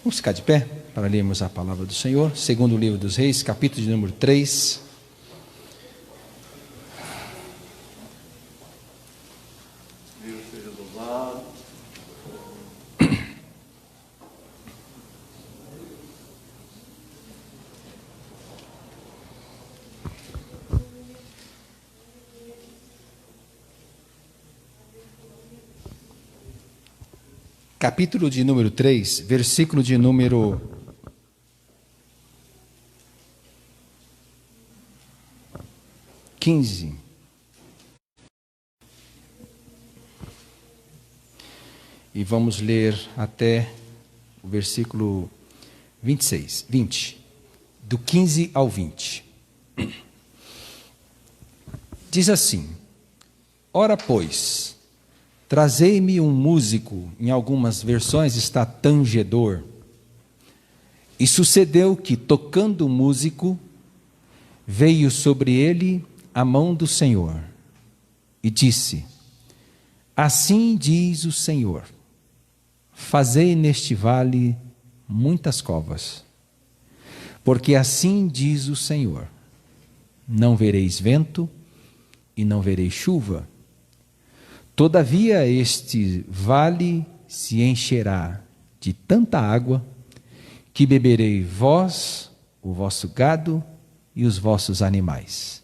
Vamos ficar de pé para lermos a palavra do Senhor. Segundo o livro dos Reis, capítulo de número 3. Deus seja louvado. Capítulo de número 3, versículo de número 15. E vamos ler até o versículo 20, do 15 ao 20. Diz assim: Ora, pois, trazei-me um músico, em algumas versões está tangedor. E sucedeu que, tocando o músico, veio sobre ele a mão do Senhor, e disse: Assim diz o Senhor, fazei neste vale muitas covas, porque assim diz o Senhor, não vereis vento e não vereis chuva. Todavia este vale se encherá de tanta água, que beberei vós, o vosso gado e os vossos animais.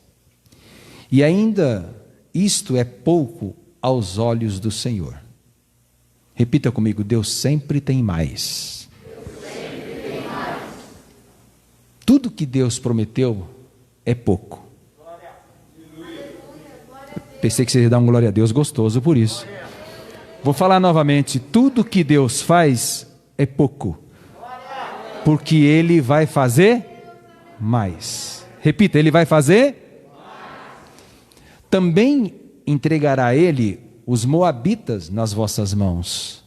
E ainda isto é pouco aos olhos do Senhor. Repita comigo: Deus sempre tem mais. Deus sempre tem mais. Tudo que Deus prometeu é pouco. Pensei que você ia dar um glória a Deus gostoso por isso. Vou falar novamente: tudo que Deus faz é pouco, porque Ele vai fazer mais. Repita: Ele vai fazer também. Entregará Ele os moabitas nas vossas mãos,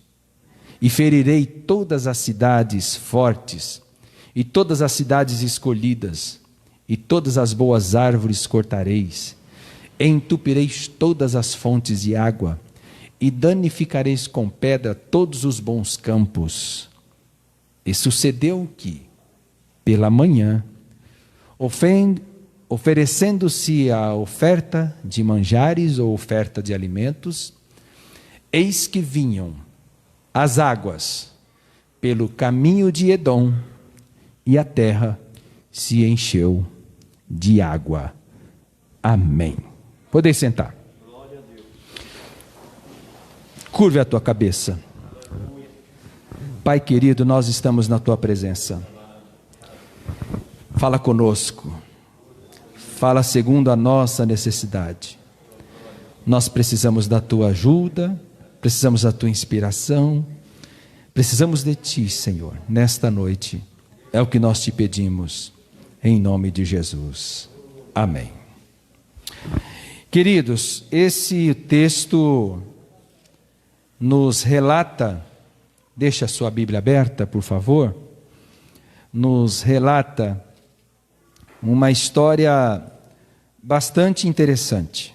e ferirei todas as cidades fortes, e todas as cidades escolhidas, e todas as boas árvores cortareis, entupireis todas as fontes de água, e danificareis com pedra todos os bons campos. E sucedeu que, pela manhã, oferecendo-se a oferta de manjares ou oferta de alimentos, eis que vinham as águas pelo caminho de Edom, e a terra se encheu de água. Amém. Podem sentar. Curve a tua cabeça. Pai querido, nós estamos na tua presença. Fala conosco. Fala segundo a nossa necessidade. Nós precisamos da tua ajuda, precisamos da tua inspiração, precisamos de ti, Senhor, nesta noite. É o que nós te pedimos, em nome de Jesus. Amém. Queridos, esse texto nos relata, deixa a sua Bíblia aberta, por favor, nos relata uma história bastante interessante.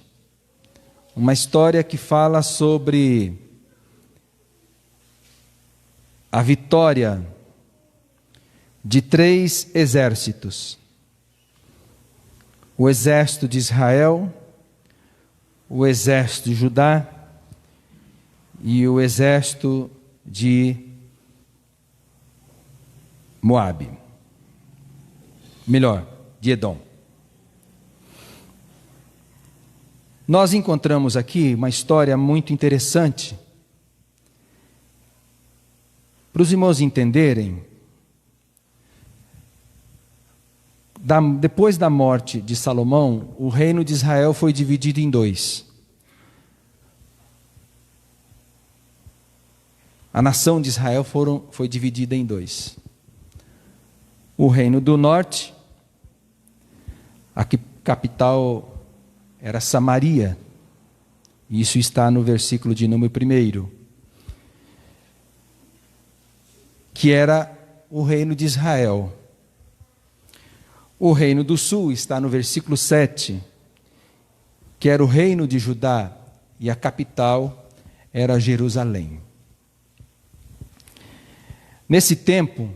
Uma história que fala sobre a vitória de 3 exércitos. O exército de Israel, o exército de Judá e o exército de Moabe. Melhor, de Edom. Nós encontramos aqui uma história muito interessante. Para os irmãos entenderem, depois da morte de Salomão, o reino de Israel foi dividido em 2. A nação de Israel foi dividida em 2. O reino do norte, a capital era Samaria. Isso está no versículo de número 1. Que era o reino de Israel. O reino do sul está no versículo 7. Que era o reino de Judá. E a capital era Jerusalém. Nesse tempo,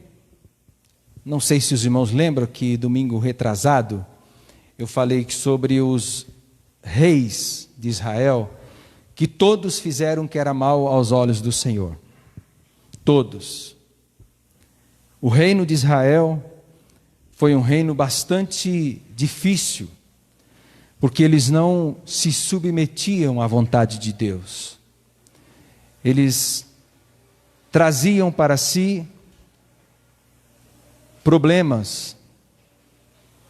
não sei se os irmãos lembram que domingo retrasado eu falei sobre os reis de Israel, que todos fizeram o que era mal aos olhos do Senhor. Todos. O reino de Israel foi um reino bastante difícil, porque eles não se submetiam à vontade de Deus. Eles traziam para si problemas,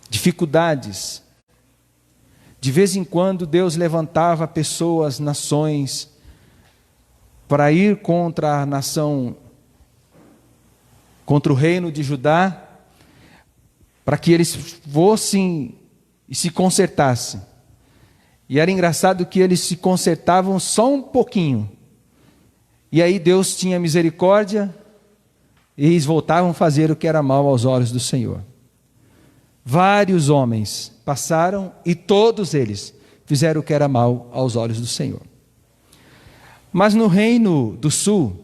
dificuldades. De vez em quando Deus levantava pessoas, nações, para ir contra a nação, contra o reino de Judá, para que eles fossem e se consertassem. E era engraçado que eles se consertavam só um pouquinho. E aí Deus tinha misericórdia e eles voltavam a fazer o que era mal aos olhos do Senhor. Vários homens passaram e todos eles fizeram o que era mal aos olhos do Senhor. Mas no reino do sul,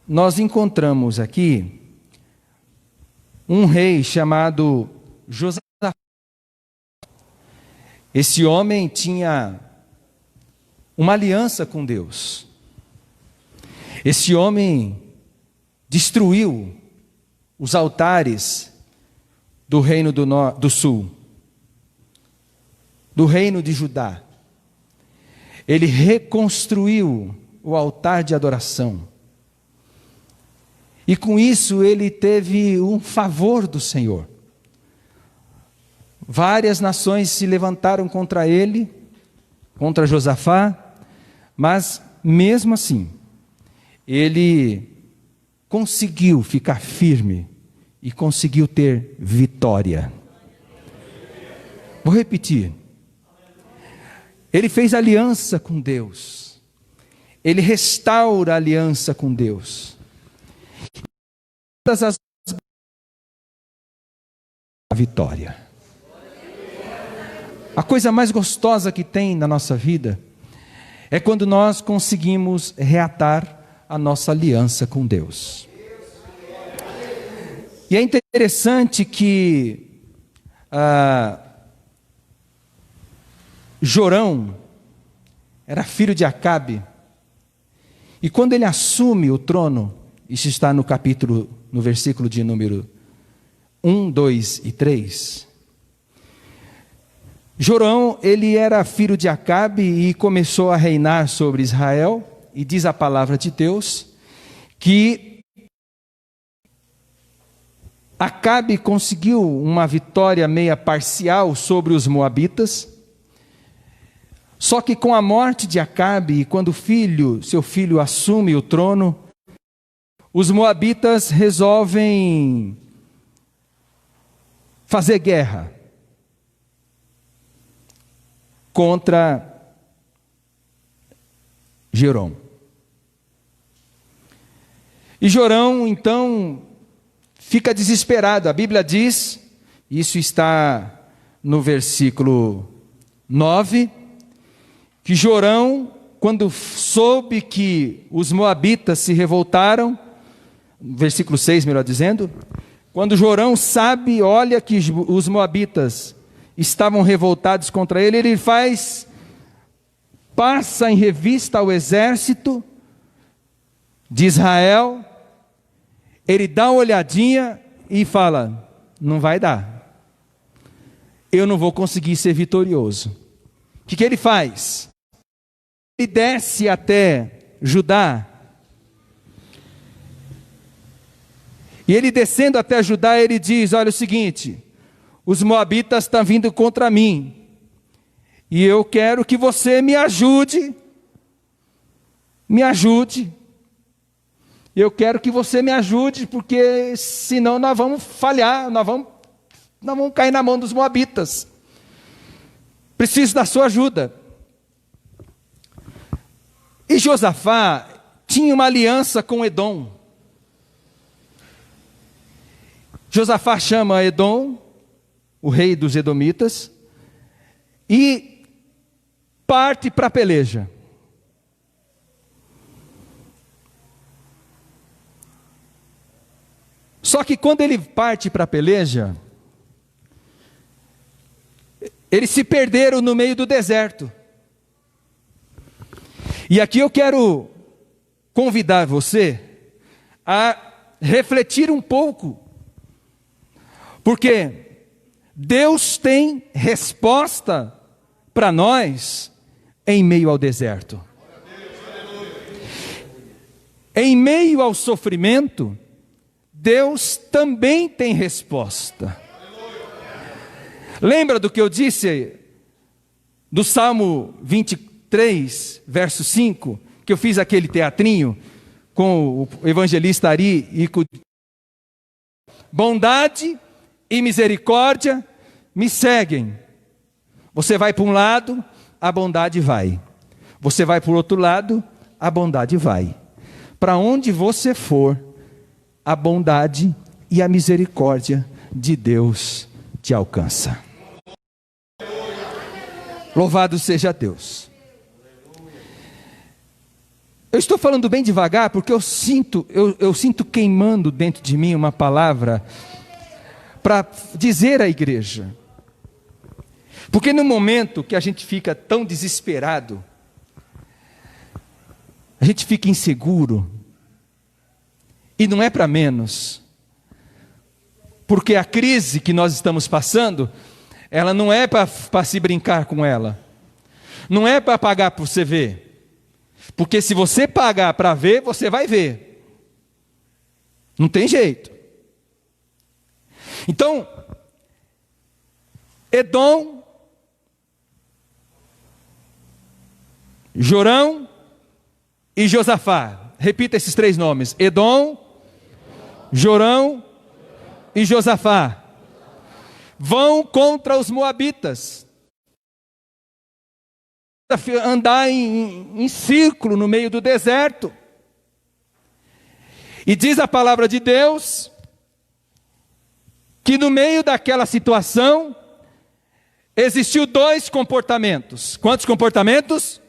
nós encontramos aqui um rei chamado Josafá. Esse homem tinha uma aliança com Deus. Esse homem destruiu os altares do reino do sul, do reino de Judá. Ele reconstruiu o altar de adoração. E com isso ele teve um favor do Senhor. Várias nações se levantaram contra ele, contra Josafá, mas mesmo assim, ele conseguiu ficar firme e conseguiu ter vitória. Vou repetir. Ele fez aliança com Deus. Ele restaura a aliança com Deus. Todas as a vitória. A coisa mais gostosa que tem na nossa vida é quando nós conseguimos reatar a nossa aliança com Deus. E é interessante que Jorão era filho de Acabe, e quando ele assume o trono, isso está no versículo de número 1, 2 e 3. Jorão, ele era filho de Acabe e começou a reinar sobre Israel, e diz a palavra de Deus que Acabe conseguiu uma vitória meia parcial sobre os moabitas. Só que com a morte de Acabe, quando seu filho assume o trono, os moabitas resolvem fazer guerra contra Jorão. E Jorão, então, fica desesperado. A Bíblia diz, isso está no versículo 9, que Jorão, quando soube que os moabitas se revoltaram, versículo 6, melhor dizendo, quando Jorão olha que os moabitas estavam revoltados contra ele, ele passa em revista ao exército de Israel, ele dá uma olhadinha e fala: não vai dar, eu não vou conseguir ser vitorioso. O que ele faz? Ele desce até Judá, e ele descendo até Judá, ele diz: olha o seguinte, os moabitas estão vindo contra mim, e eu quero que você me ajude, eu quero que você me ajude, porque senão nós vamos falhar, nós vamos cair na mão dos moabitas, preciso da sua ajuda. E Josafá tinha uma aliança com Edom. Josafá chama Edom, o rei dos edomitas, e parte para a peleja. Só que quando ele parte para a peleja, eles se perderam no meio do deserto. E aqui eu quero convidar você a refletir um pouco, porque Deus tem resposta para nós em meio ao deserto. Em meio ao sofrimento, Deus também tem resposta. Lembra do que eu disse do Salmo 23, verso 5, que eu fiz aquele teatrinho com o evangelista Ari e com bondade e misericórdia me seguem. Você vai para um lado, a bondade vai. Você vai para o outro lado, a bondade vai. Para onde você for, a bondade e a misericórdia de Deus te alcança. Louvado seja Deus. Eu estou falando bem devagar porque eu sinto queimando dentro de mim uma palavra para dizer à igreja. Porque no momento que a gente fica tão desesperado, a gente fica inseguro, e não é para menos, porque a crise que nós estamos passando, ela não é para se brincar com ela, não é para pagar para você ver, porque se você pagar para ver, você vai ver, não tem jeito. Então, Edom, Jorão e Josafá, repita esses três nomes: Edom, Jorão e Josafá, vão contra os moabitas, andar em círculo no meio do deserto, e diz a palavra de Deus, que no meio daquela situação, existiu dois comportamentos. Quantos comportamentos?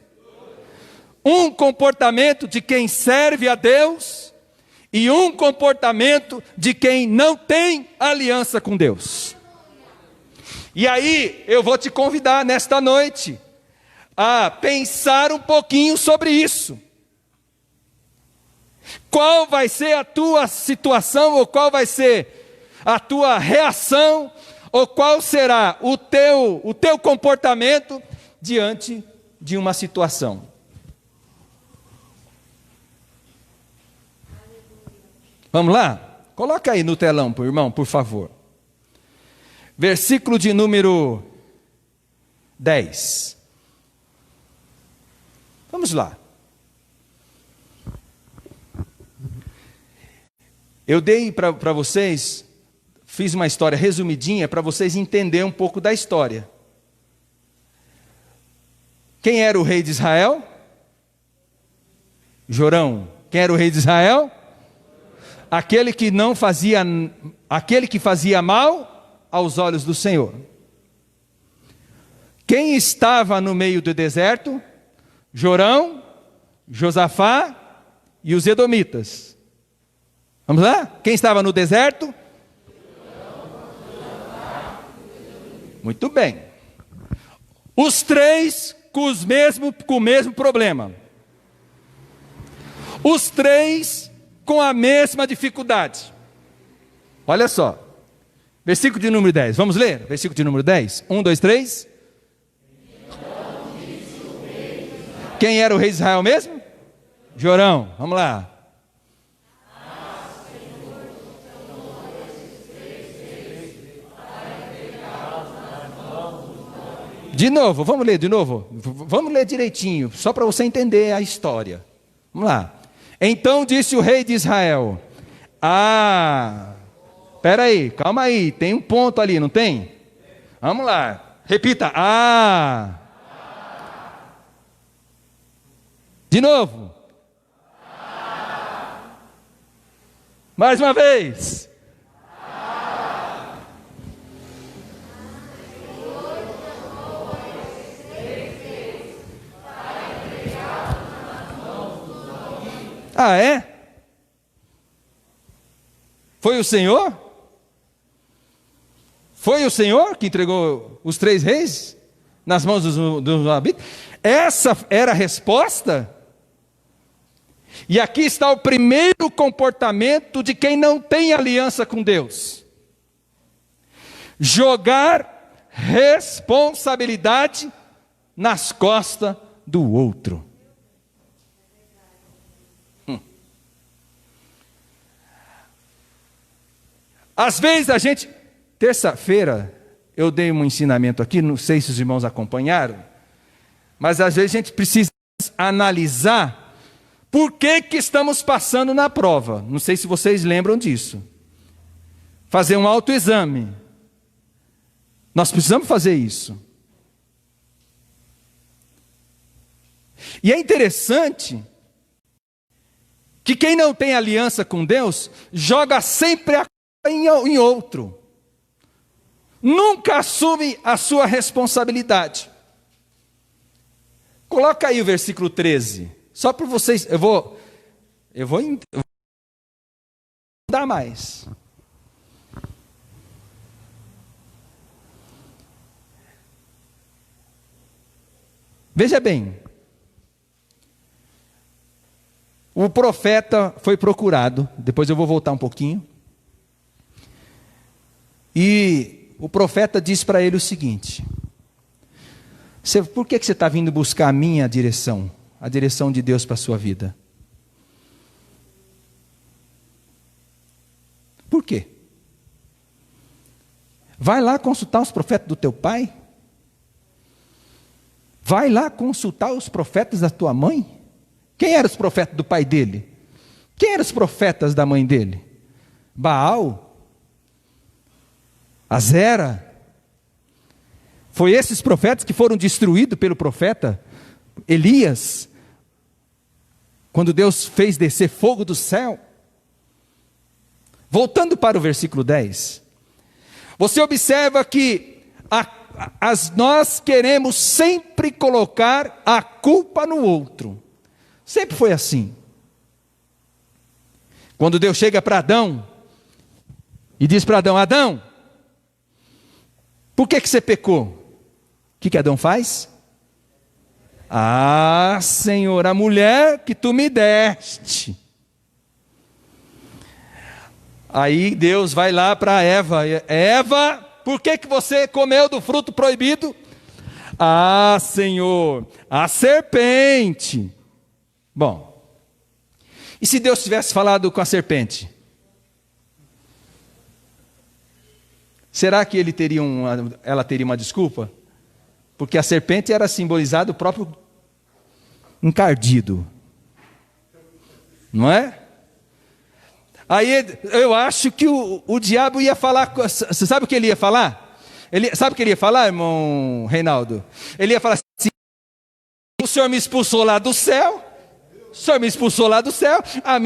Um comportamento de quem serve a Deus, e um comportamento de quem não tem aliança com Deus. E aí, eu vou te convidar nesta noite a pensar um pouquinho sobre isso. Qual vai ser a tua situação, ou qual vai ser a tua reação, ou qual será o teu comportamento diante de uma situação? Vamos lá? Coloca aí no telão, irmão, por favor. Versículo de número 10. Vamos lá. Eu dei para vocês, fiz uma história resumidinha para vocês entenderem um pouco da história. Quem era o rei de Israel? Jorão. Quem era o rei de Israel? Aquele que fazia mal aos olhos do Senhor. Quem estava no meio do deserto? Jorão, Josafá e os edomitas. Vamos lá? Quem estava no deserto? Muito bem. Os três com o mesmo problema. Os três com a mesma dificuldade. Olha só. Versículo de número 10. Vamos ler? Versículo de número 10. 1, 2, 3. Quem era o rei de Israel mesmo? Jorão. Vamos lá. De novo, vamos ler de novo. Vamos ler direitinho, só para você entender a história. Vamos lá. Então disse o rei de Israel: espera aí, calma aí, tem um ponto ali, não tem? Vamos lá, repita: de novo. Mais uma vez. É? Foi o Senhor? Foi o Senhor que entregou os 3 reis nas mãos dos Moabitas? Essa era a resposta? E aqui está o primeiro comportamento de quem não tem aliança com Deus: jogar responsabilidade nas costas do outro. Às vezes a gente, terça-feira, eu dei um ensinamento aqui, não sei se os irmãos acompanharam, mas às vezes a gente precisa analisar por que estamos passando na prova. Não sei se vocês lembram disso. Fazer um autoexame. Nós precisamos fazer isso. E é interessante que quem não tem aliança com Deus joga sempre a culpa em outro. Nunca assume a sua responsabilidade. Coloca aí o versículo 13. Só para vocês, eu vou dar mais. Veja bem. O profeta foi procurado, depois eu vou voltar um pouquinho. E o profeta diz para ele o seguinte: por que você está vindo buscar a minha direção? A direção de Deus para a sua vida? Por quê? Vai lá consultar os profetas do teu pai? Vai lá consultar os profetas da tua mãe? Quem eram os profetas do pai dele? Quem eram os profetas da mãe dele? Baal? Azera? Foi esses profetas que foram destruídos pelo profeta Elias, quando Deus fez descer fogo do céu. Voltando para o versículo 10, você observa que nós queremos sempre colocar a culpa no outro. Sempre foi assim. Quando Deus chega para Adão e diz para Adão: Adão, por que você pecou? O que Adão faz? Ah, Senhor, a mulher que tu me deste. Aí Deus vai lá para Eva: Eva, por que você comeu do fruto proibido? Ah, Senhor, a serpente. Bom, e se Deus tivesse falado com a serpente? Será que ela teria uma desculpa? Porque a serpente era simbolizado o próprio encardido, não é? Aí eu acho que o diabo ia falar. Você sabe o que ele ia falar? Sabe o que ele ia falar, irmão Reinaldo? Ele ia falar assim: o Senhor me expulsou lá do céu. O Senhor me expulsou lá do céu. A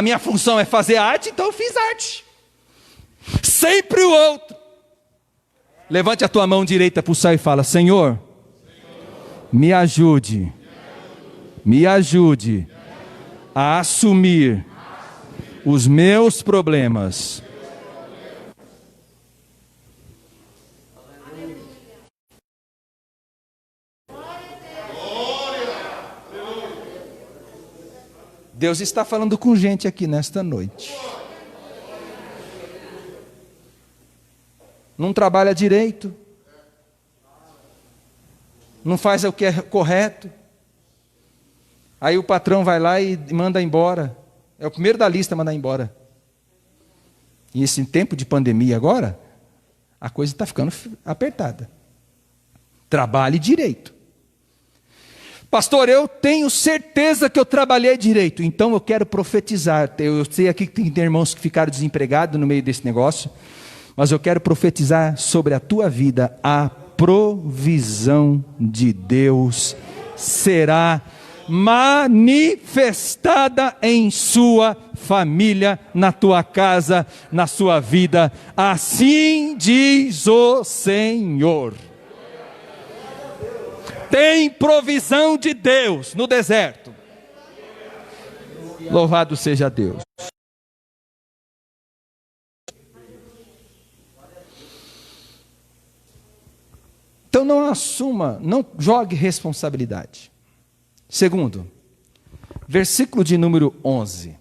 minha função é fazer arte, então eu fiz arte. Sempre o outro. Levante a tua mão direita para o céu e fala: Senhor, me ajude a assumir os meus problemas. Deus está falando com gente aqui nesta noite. Não trabalha direito, não faz o que é correto, aí o patrão vai lá e manda embora. É o primeiro da lista a mandar embora. E esse tempo de pandemia agora, a coisa está ficando apertada. Trabalhe direito. Pastor, eu tenho certeza que eu trabalhei direito, então eu quero profetizar. Eu sei aqui que tem irmãos que ficaram desempregados no meio desse negócio, mas eu quero profetizar sobre a tua vida: a provisão de Deus será manifestada em sua família, na tua casa, na sua vida. Assim diz o Senhor. Tem provisão de Deus no deserto. Louvado seja Deus. Então não assuma, não jogue responsabilidade. Segundo, versículo de número 11.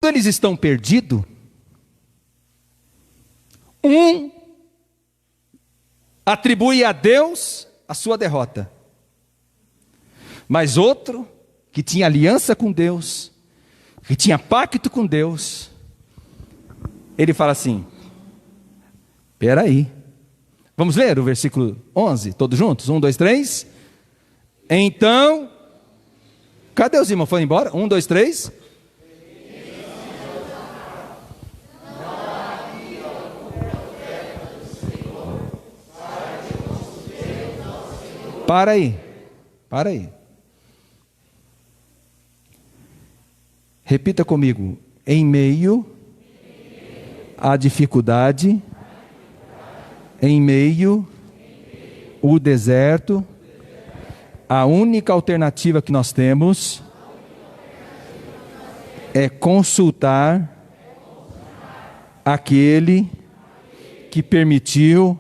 Quando eles estão perdidos, um atribui a Deus a sua derrota, mas outro, que tinha aliança com Deus, que tinha pacto com Deus, ele fala assim: espera aí, vamos ler o versículo 11, todos juntos? 1, 2, 3. Então, cadê os irmãos? Foram embora? 1, 2, 3. Para aí. Repita comigo. Em meio à dificuldade, em meio ao deserto, a única alternativa que nós temos é consultar aquele que permitiu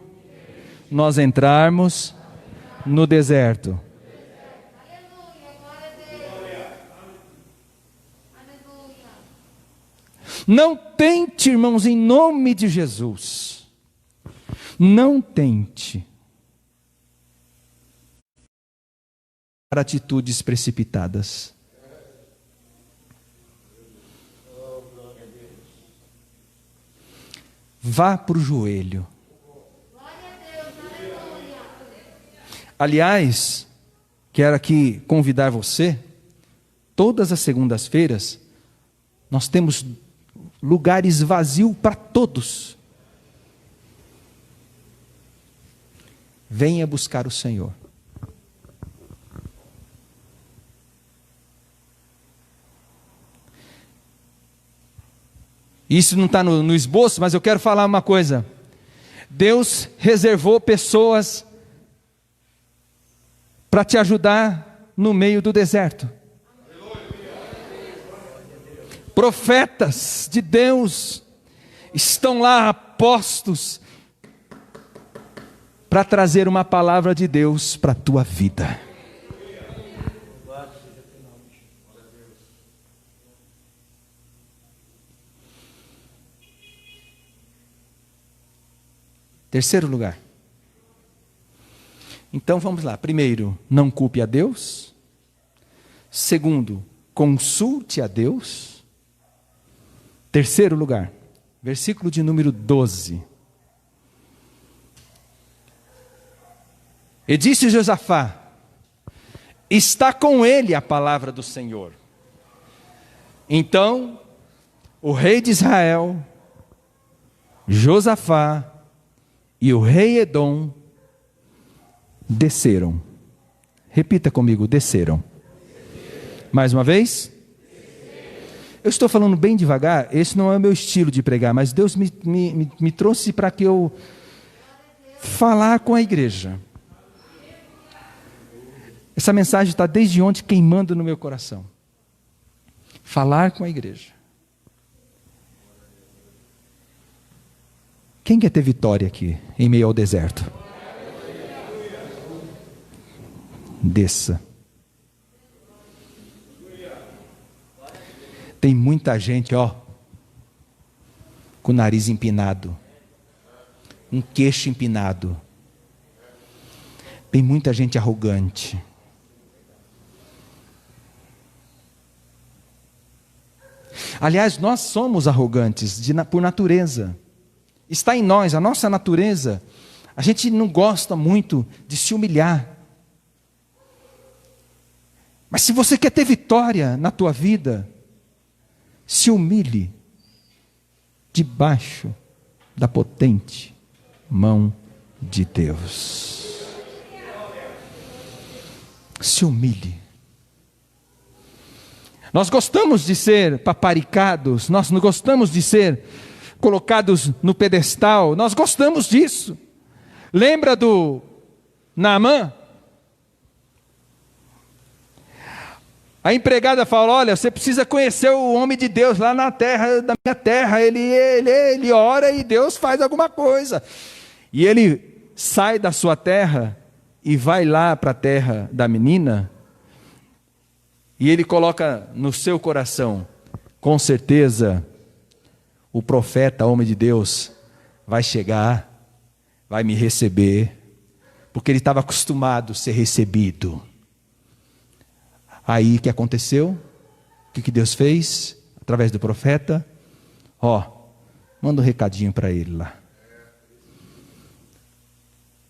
nós entrarmos no deserto. Não tente, irmãos, em nome de Jesus, não tente para atitudes precipitadas. Vá para o joelho. Aliás, quero aqui convidar você, todas as segundas-feiras, nós temos lugares vazios para todos. Venha buscar o Senhor. Isso não está no esboço, mas eu quero falar uma coisa. Deus reservou pessoas para te ajudar no meio do deserto. Profetas de Deus estão lá postos para trazer uma palavra de Deus para a tua vida. Terceiro lugar. Então vamos lá. Primeiro, não culpe a Deus. Segundo, consulte a Deus. Terceiro lugar, versículo de número 12. E disse Josafá: está com ele a palavra do Senhor. Então, o rei de Israel, Josafá e o rei Edom desceram. Repita comigo: desceram. Mais uma vez. Eu estou falando bem devagar, esse não é o meu estilo de pregar, mas Deus me trouxe para que eu falar com a igreja. Essa mensagem está desde ontem queimando no meu coração. Falar com a igreja. Quem quer ter vitória aqui, em meio ao deserto? Desça. Tem muita gente, com o nariz empinado, um queixo empinado. Tem muita gente arrogante. Aliás, nós somos arrogantes por natureza. Está em nós, a nossa natureza. A gente não gosta muito de se humilhar. Mas se você quer ter vitória na tua vida, se humilhe debaixo da potente mão de Deus. Se humilhe. Nós gostamos de ser paparicados, nós não gostamos de ser colocados no pedestal, nós gostamos disso. Lembra do Naamã? A empregada fala: olha, você precisa conhecer o homem de Deus lá na terra, da minha terra. Ele ora e Deus faz alguma coisa. E ele sai da sua terra e vai lá para a terra da menina. E ele coloca no seu coração: com certeza o profeta, homem de Deus, vai chegar, vai me receber. Porque ele estava acostumado a ser recebido. Aí o que aconteceu? O que Deus fez? Através do profeta. Manda um recadinho para ele lá.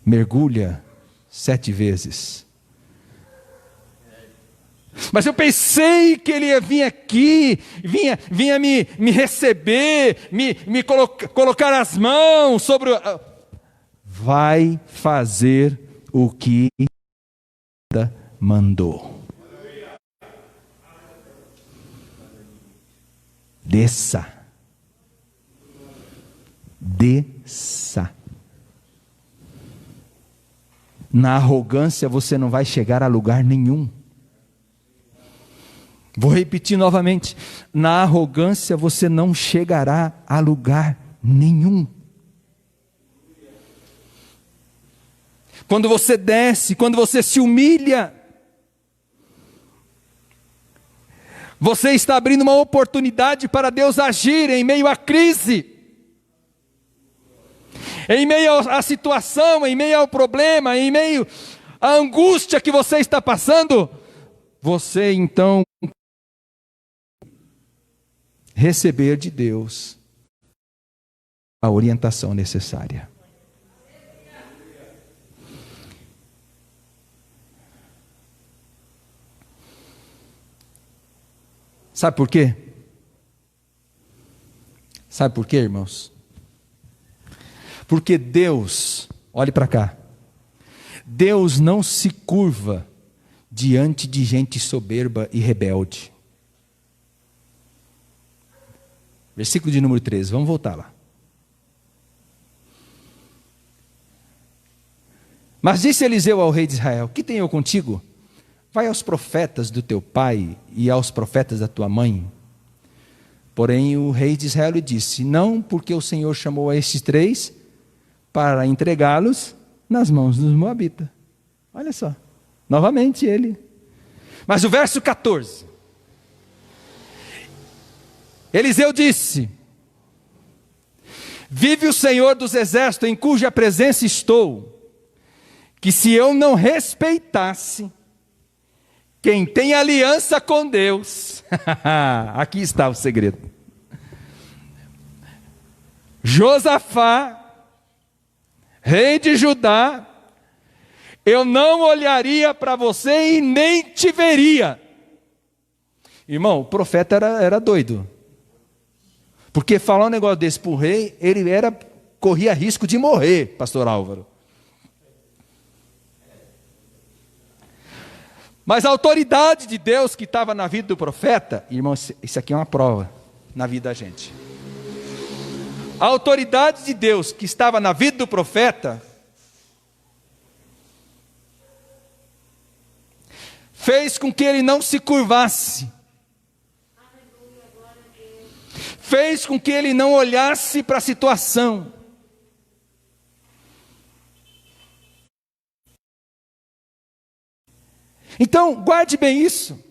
Mergulha 7 vezes. Mas eu pensei que ele ia vir aqui, vinha me receber, me colocar as mãos sobre o... Vai fazer o que mandou. Desça. Na arrogância você não vai chegar a lugar nenhum. Vou repetir novamente: na arrogância você não chegará a lugar nenhum. Quando você desce, quando você se humilha, você está abrindo uma oportunidade para Deus agir em meio à crise, em meio à situação, em meio ao problema, em meio à angústia que você está passando. Você então receber de Deus a orientação necessária. Sabe por quê? Sabe por quê, irmãos? Porque Deus, olhe para cá, Deus não se curva diante de gente soberba e rebelde. Versículo de número 13, vamos voltar lá. Mas disse Eliseu ao rei de Israel: que tenho eu contigo? Vai aos profetas do teu pai e aos profetas da tua mãe. Porém o rei de Israel lhe disse: não, porque o Senhor chamou a estes 3 para entregá-los nas mãos dos moabitas. Olha só, novamente ele. Mas o verso 14. Eliseu disse: vive o Senhor dos exércitos, em cuja presença estou, que se eu não respeitasse quem tem aliança com Deus, aqui está o segredo. Josafá, rei de Judá, eu não olharia para você e nem te veria. Irmão, o profeta era doido. Porque falar um negócio desse para o rei, ele corria risco de morrer, pastor Álvaro. Mas a autoridade de Deus que estava na vida do profeta, irmão, isso aqui é uma prova na vida da gente. A autoridade de Deus que estava na vida do profeta fez com que ele não se curvasse. Fez com que ele não olhasse para a situação. Então, guarde bem isso.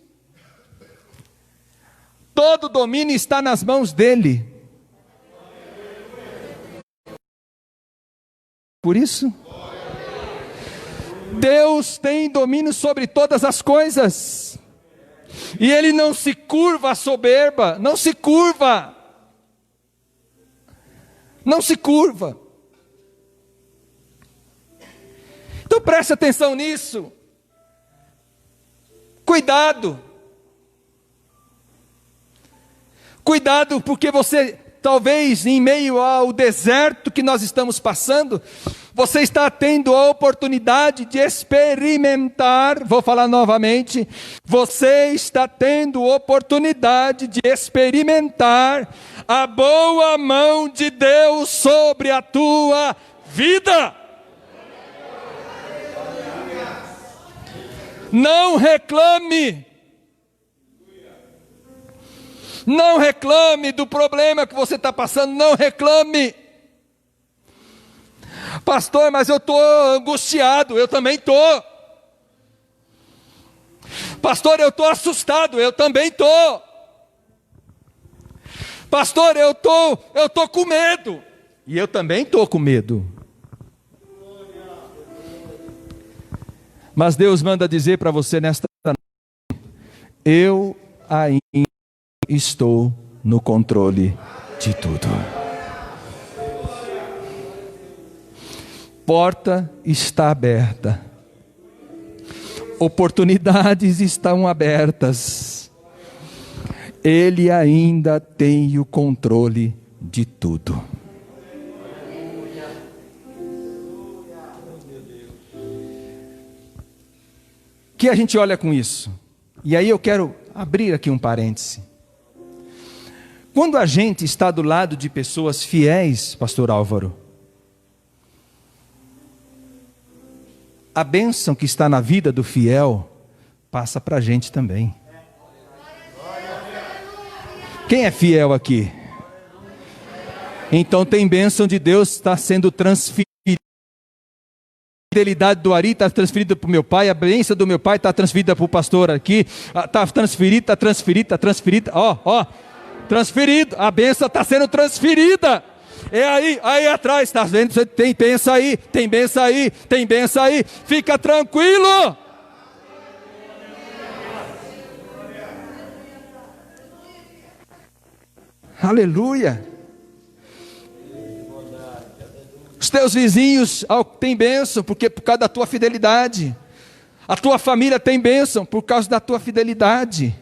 Todo domínio está nas mãos dele. Por isso, Deus tem domínio sobre todas as coisas. E ele não se curva à soberba, não se curva. Não se curva. Então preste atenção nisso. Cuidado. Cuidado, porque você, talvez em meio ao deserto que nós estamos passando, você está tendo a oportunidade de experimentar, vou falar novamente, você está tendo oportunidade de experimentar a boa mão de Deus sobre a tua vida. Não reclame. Não reclame do problema que você está passando, não reclame. Pastor, mas eu estou angustiado, eu também estou. Pastor, eu estou assustado, eu também estou. Pastor, eu estou com medo, e eu também estou com medo. Mas Deus manda dizer para você nesta noite: eu ainda estou no controle de tudo. Porta está aberta, oportunidades estão abertas, Ele ainda tem o controle de tudo. Que a gente olha com isso? E aí eu quero abrir aqui um parêntese. Quando a gente está do lado de pessoas fiéis, pastor Álvaro, a bênção que está na vida do fiel passa para a gente também. Quem é fiel aqui? Então tem bênção de Deus, está sendo transferida. A fidelidade do Ari está transferida para o meu pai, a bênção do meu pai está transferida para o pastor aqui, está transferida, transferido, a bênção está sendo transferida. É aí atrás, está vendo? Tem bênção aí, tem bênção aí, tem bênção aí, fica tranquilo. Aleluia. Os teus vizinhos têm bênção, porque por causa da tua fidelidade. A tua família tem bênção por causa da tua fidelidade.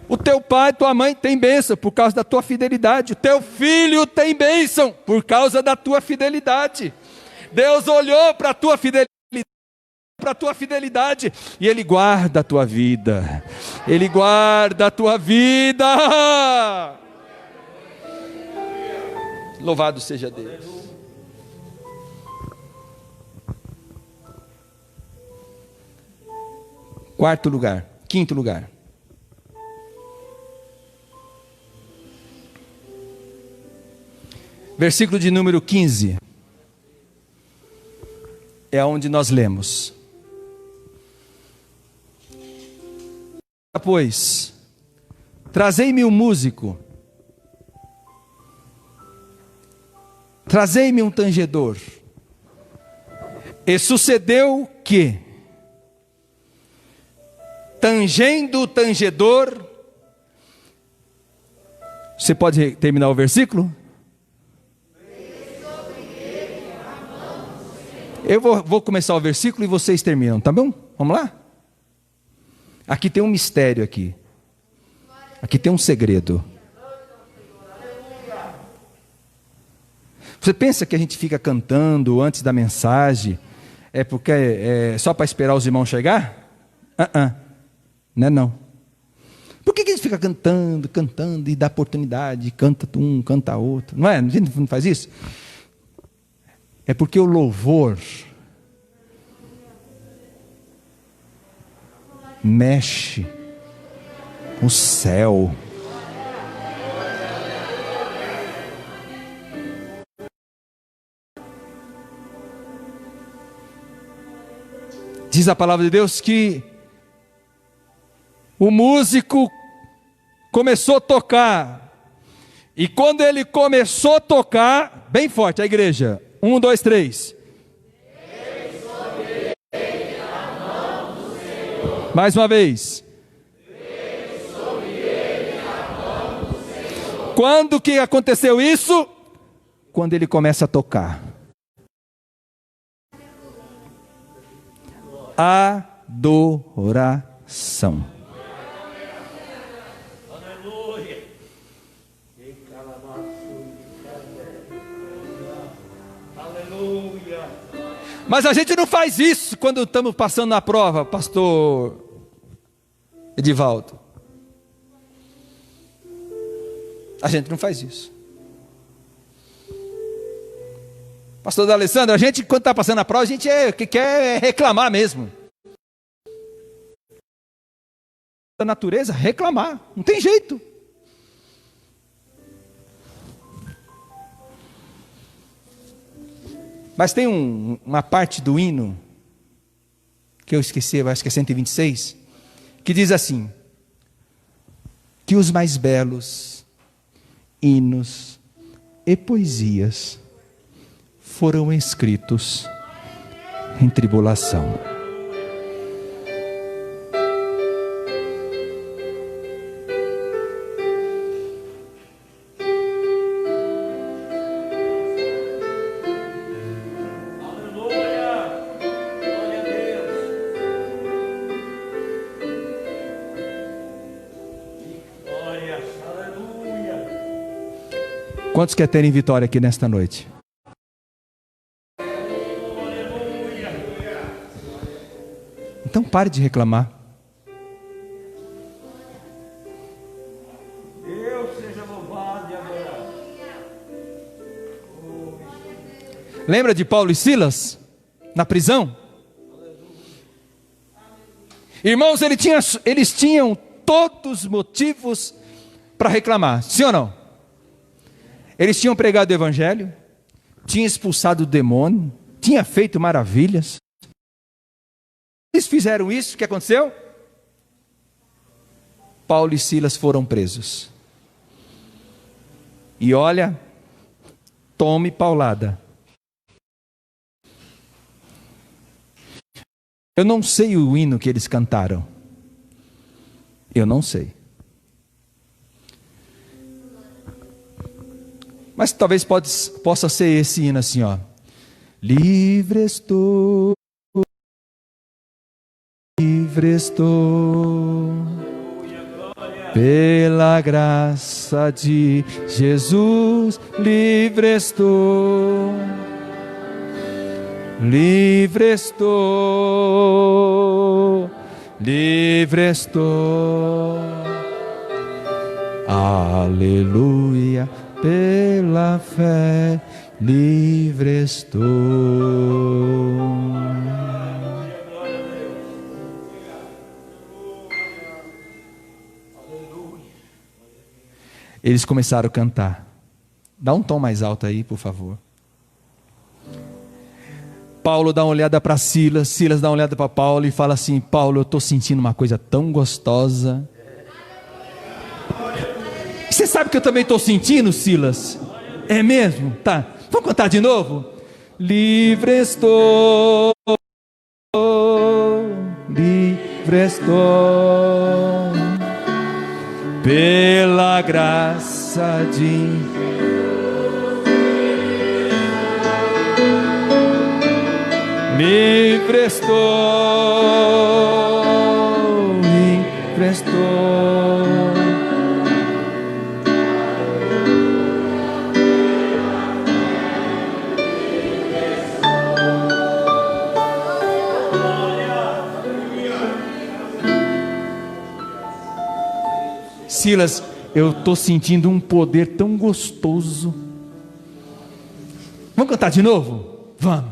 O teu pai, tua mãe tem bênção por causa da tua fidelidade. O teu filho tem bênção por causa da tua fidelidade. Deus olhou para a tua fidelidade, e Ele guarda a tua vida. Ele guarda a tua vida. Louvado seja Deus. Quinto lugar. Versículo de número 15. É onde nós lemos: pois, trazei-me um músico, trazei-me um tangedor. E sucedeu que, tangendo o tangedor, você pode terminar o versículo? Eu vou começar o versículo e vocês terminam, tá bom? Vamos lá? Aqui tem um mistério aqui. Aqui tem um segredo. Você pensa que a gente fica cantando antes da mensagem, é porque é só para esperar os irmãos chegar? Não é não. Por que a gente fica cantando e dá oportunidade, canta um, canta outro? Não é? A gente não faz isso? É porque o louvor mexe o céu. Diz a palavra de Deus que o músico começou a tocar, e quando ele começou a tocar, bem forte a igreja, 1, 2, 3. Mais uma vez. Quando que aconteceu isso? Quando ele começa a tocar. Adoração. Mas a gente não faz isso quando estamos passando na prova, pastor Edivaldo. A gente não faz isso. Pastor Alessandro, a gente quando está passando na prova, a gente quer reclamar mesmo. A natureza, reclamar, não tem jeito. Mas tem uma parte do hino, que eu esqueci, eu acho que é 126, que diz assim: que os mais belos hinos e poesias foram escritos em tribulação. Quantos querem terem vitória aqui nesta noite? Então pare de reclamar. Deus seja louvado e adorado. Lembra de Paulo e Silas? Na prisão? Irmãos, eles tinham todos os motivos para reclamar, sim ou não? Eles tinham pregado o evangelho, tinham expulsado o demônio, tinham feito maravilhas. Eles fizeram isso, o que aconteceu? Paulo e Silas foram presos. E olha, tome paulada. Eu não sei o hino que eles cantaram. Eu não sei. Mas talvez possa ser esse hino assim, ó. Livre estou, pela graça de Jesus, livre estou, livre estou, livre estou, aleluia. Pela fé, livre estou. Eles começaram a cantar. Dá um tom mais alto aí, por favor. Paulo dá uma olhada para Silas, Silas dá uma olhada para Paulo e fala assim: Paulo, eu estou sentindo uma coisa tão gostosa. Você sabe que eu também estou sentindo, Silas? É mesmo? Tá. Vamos cantar de novo? Livre estou, livre estou, pela graça de livre estou, livre estou. Silas, eu estou sentindo um poder tão gostoso. Vamos cantar de novo? Vamos.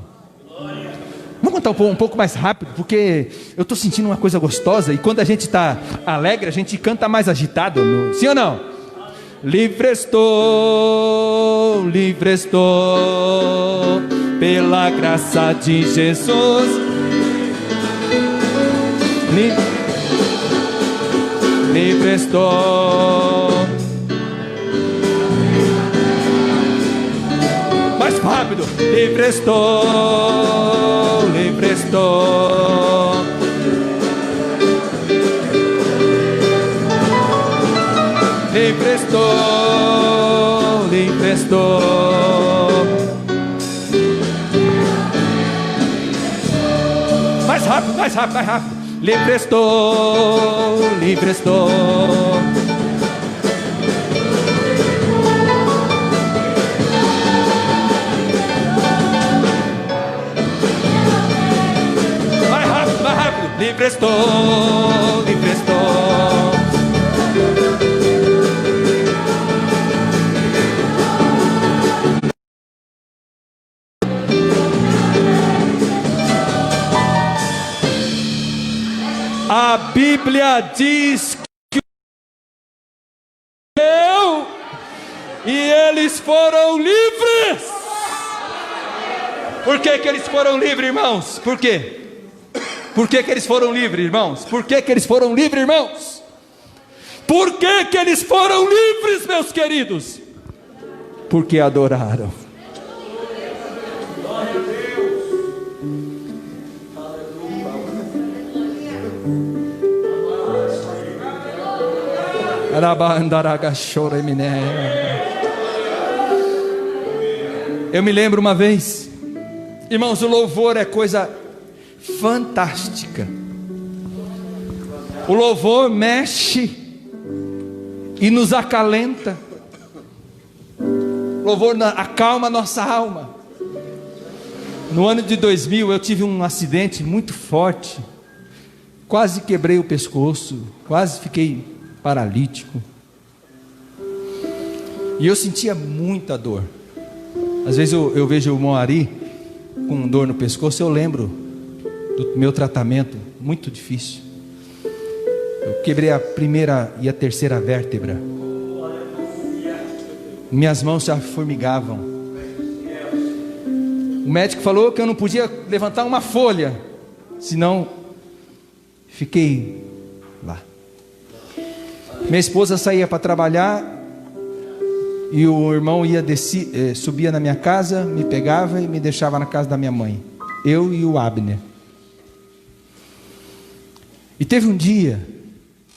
Vamos cantar um pouco mais rápido, porque eu estou sentindo uma coisa gostosa. E quando a gente está alegre, a gente canta mais agitado. Sim ou não? Livre estou, pela graça de Jesus. Livre estou. Mais rápido. Livre estou, livre estou. Livre estou, livre estou. Mais rápido, mais rápido, mais rápido. Livre estou, livre estou. Mais rápido, mais rápido. Livre estou, livre estou. A Bíblia diz que e eles foram livres. Por que que eles foram livres, irmãos? Por quê? Por que que eles foram livres, irmãos? Por que que eles foram livres, irmãos? Por que que eles foram livres, meus queridos? Porque adoraram. Eu me lembro uma vez, irmãos, o louvor é coisa fantástica. O louvor mexe e nos acalenta. O louvor acalma a nossa alma. No ano de 2000 eu tive um acidente muito forte. Quase quebrei o pescoço, quase fiquei paralítico. E eu sentia muita dor. Às vezes eu vejo o Moari com dor no pescoço, eu lembro do meu tratamento, muito difícil. Eu quebrei a primeira e a terceira vértebra. Minhas mãos já formigavam. O médico falou que eu não podia levantar uma folha, senão fiquei lá. Minha esposa saía para trabalhar e o irmão ia subia na minha casa, me pegava e me deixava na casa da minha mãe. Eu e o Abner. E teve um dia,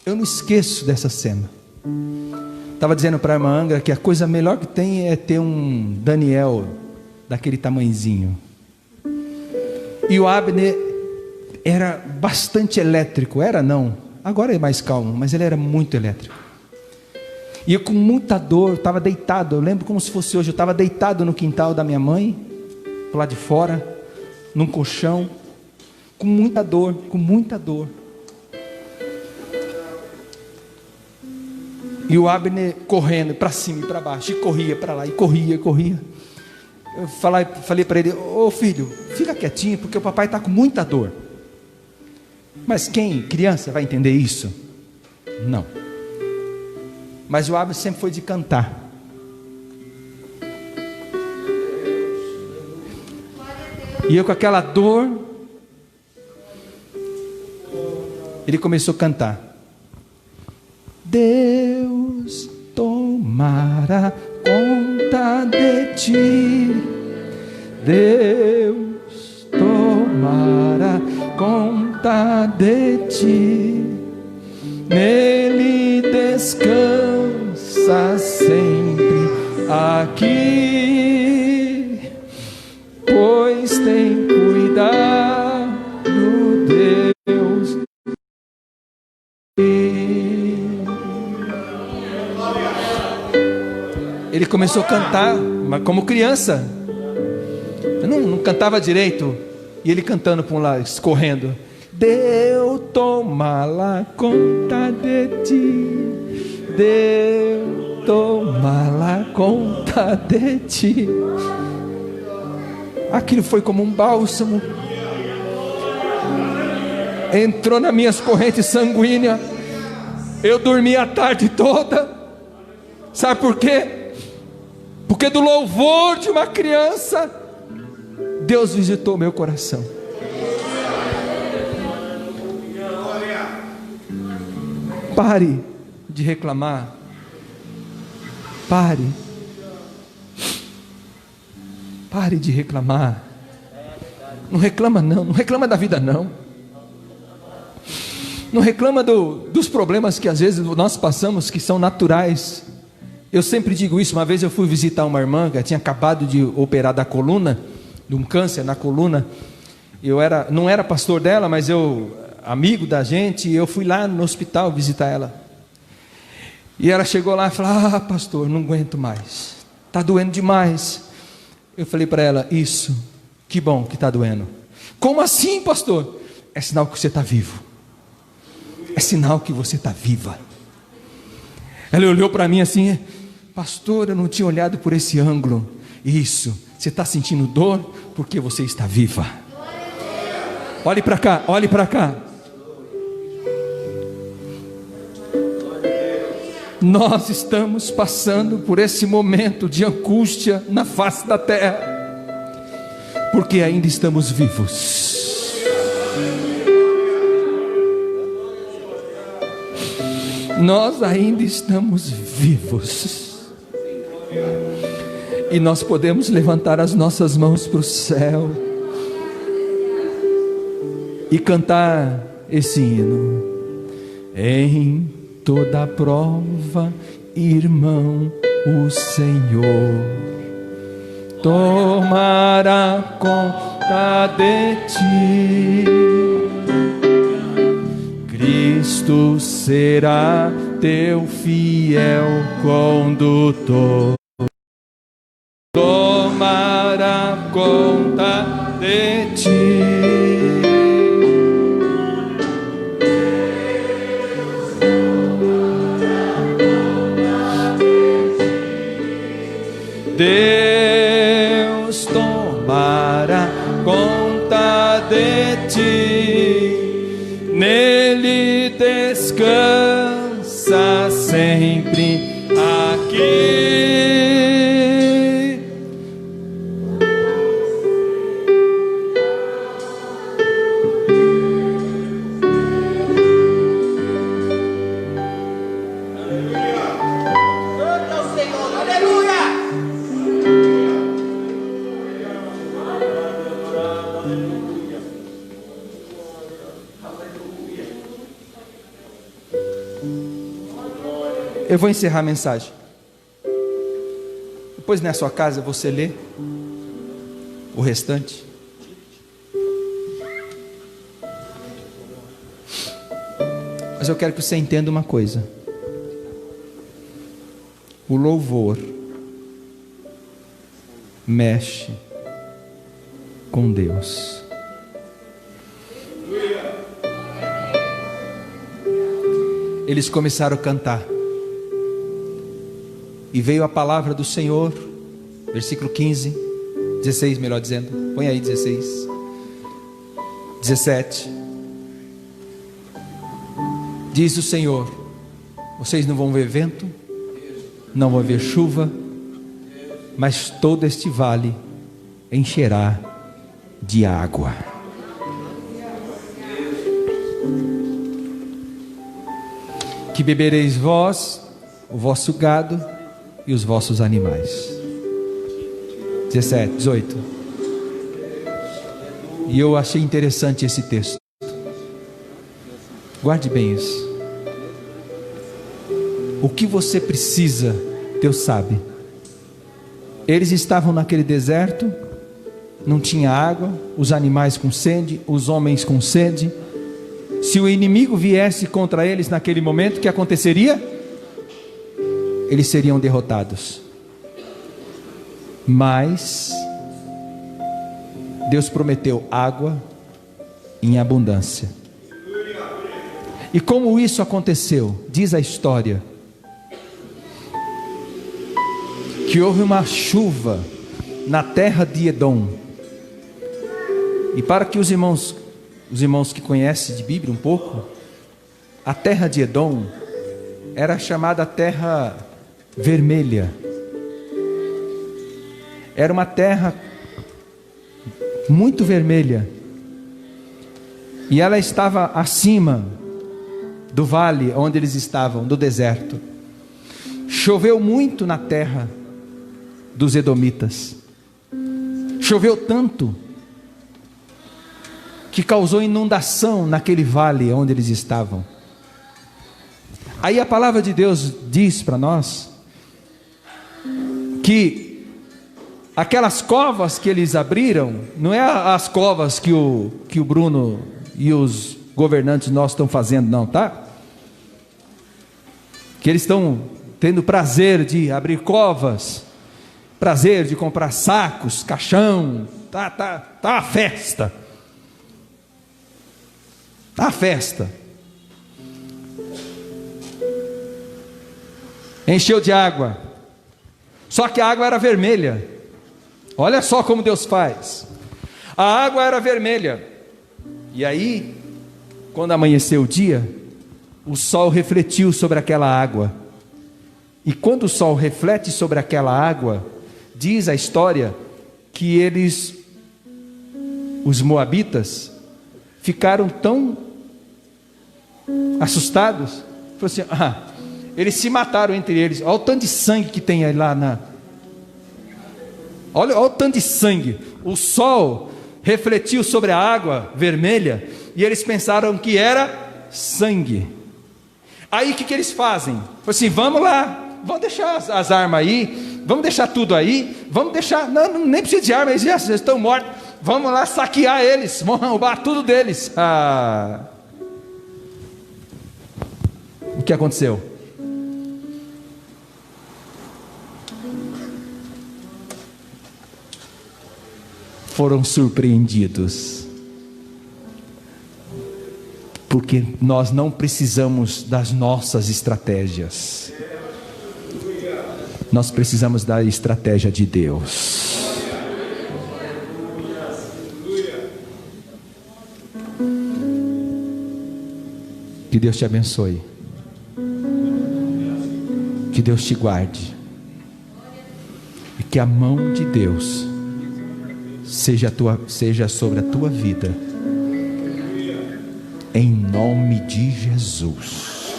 eu não esqueço dessa cena. Estava dizendo para a irmã Angra que a coisa melhor que tem é ter um Daniel daquele tamanhozinho. E o Abner era bastante elétrico. Era não, agora é mais calmo, mas ele era muito elétrico. E eu com muita dor, estava deitado. Eu lembro como se fosse hoje. Eu estava deitado no quintal da minha mãe, do lado de fora, num colchão, com muita dor, com muita dor. E o Abner correndo para cima e para baixo, e corria para lá, e corria, corria. Eu falei para ele: ô filho, fica quietinho, porque o papai está com muita dor. Mas quem, criança, vai entender isso? Não. Mas o Abner sempre foi de cantar. E eu com aquela dor, ele começou a cantar: Deus tomará conta de ti, Deus tomará conta de ti, nele descansa sempre aqui, pois tem cuidado Deus. Ele começou a cantar, mas como criança. Eu não cantava direito. E ele cantando para um lado, escorrendo: Deus toma lá conta de ti, Deus toma lá conta de ti. Aquilo foi como um bálsamo. Entrou nas minhas correntes sanguíneas. Eu dormi a tarde toda. Sabe por quê? Porque do louvor de uma criança, Deus visitou meu coração. Pare de reclamar. Pare de reclamar. Não reclama não, não reclama da vida não. Não reclama dos problemas que às vezes nós passamos, que são naturais. Eu sempre digo isso. Uma vez eu fui visitar uma irmã que tinha acabado de operar da coluna, de um câncer na coluna. Não era pastor dela, mas amigo da gente, eu fui lá no hospital visitar ela. E ela chegou lá e falou: ah, pastor, não aguento mais, está doendo demais. Eu falei para ela: isso, que bom que está doendo. Como assim, pastor? É sinal que você está vivo. É sinal que você está viva. Ela olhou para mim assim: pastor, eu não tinha olhado por esse ângulo. Isso, você está sentindo dor porque você está viva. Olhe para cá, olhe para cá. Nós estamos passando por esse momento de angústia na face da terra, porque ainda estamos vivos. Nós ainda estamos vivos. E nós podemos levantar as nossas mãos para o céu e cantar esse hino. Em toda prova, irmão, o Senhor tomará conta de ti. Cristo será teu fiel condutor, tomará conta de ti. Deus tomará conta de ti, nele descansa sempre aqui. Eu vou encerrar a mensagem. Depois na sua casa você lê o restante. Mas eu quero que você entenda uma coisa. O louvor mexe com Deus. Eles começaram a cantar. E veio a palavra do Senhor, versículo 15, 16 melhor dizendo, põe aí 16, 17, diz o Senhor, vocês não vão ver vento, não vão ver chuva, mas todo este vale encherá de água. Que bebereis vós, o vosso gado, e os vossos animais. 17, 18. E eu achei interessante esse texto. Guarde bem isso. O que você precisa, Deus sabe. Eles estavam naquele deserto, não tinha água, os animais com sede, os homens com sede. Se o inimigo viesse contra eles naquele momento, o que aconteceria? Eles seriam derrotados. Mas Deus prometeu água em abundância. E como isso aconteceu? Diz a história que houve uma chuva na terra de Edom. E para que os irmãos que conhecem de Bíblia um pouco, a terra de Edom era chamada terra vermelha. Era uma terra muito vermelha. E ela estava acima do vale onde eles estavam, do deserto. Choveu muito na terra dos edomitas. Choveu tanto que causou inundação naquele vale onde eles estavam. Aí a palavra de Deus diz para nós que aquelas covas que eles abriram, não é as covas que o Bruno e os governantes nossos estão fazendo não, tá? Que eles estão tendo prazer de abrir covas, prazer de comprar sacos, caixão, tá a festa. Tá a festa. Encheu de água. Só que a água era vermelha. Olha só como Deus faz. A água era vermelha. E aí, quando amanheceu o dia, o sol refletiu sobre aquela água. E quando o sol reflete sobre aquela água, diz a história que eles os moabitas ficaram tão assustados, falou assim: eles se mataram entre eles, olha o tanto de sangue que tem aí lá olha o tanto de sangue, o sol refletiu sobre a água vermelha, e eles pensaram que era sangue. Aí o que eles fazem? Falou assim: vamos lá, vamos deixar as armas aí, vamos deixar tudo aí, vamos deixar, não, nem precisa de arma, eles já estão mortos, vamos lá saquear eles, vamos roubar tudo deles. O que aconteceu? Foram surpreendidos, porque nós não precisamos das nossas estratégias, nós precisamos da estratégia de Deus. Que Deus te abençoe, que Deus te guarde, e que a mão de Deus seja sobre a tua vida, em nome de Jesus.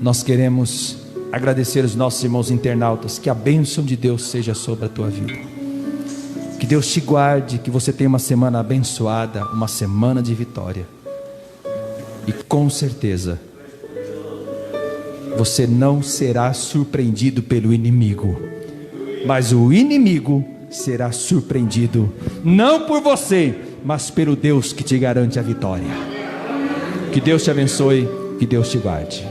Nós queremos agradecer os nossos irmãos internautas, que a bênção de Deus seja sobre a tua vida, que Deus te guarde, que você tenha uma semana abençoada, uma semana de vitória, e com certeza você não será surpreendido pelo inimigo, mas o inimigo será surpreendido, não por você, mas pelo Deus que te garante a vitória. Que Deus te abençoe, que Deus te guarde.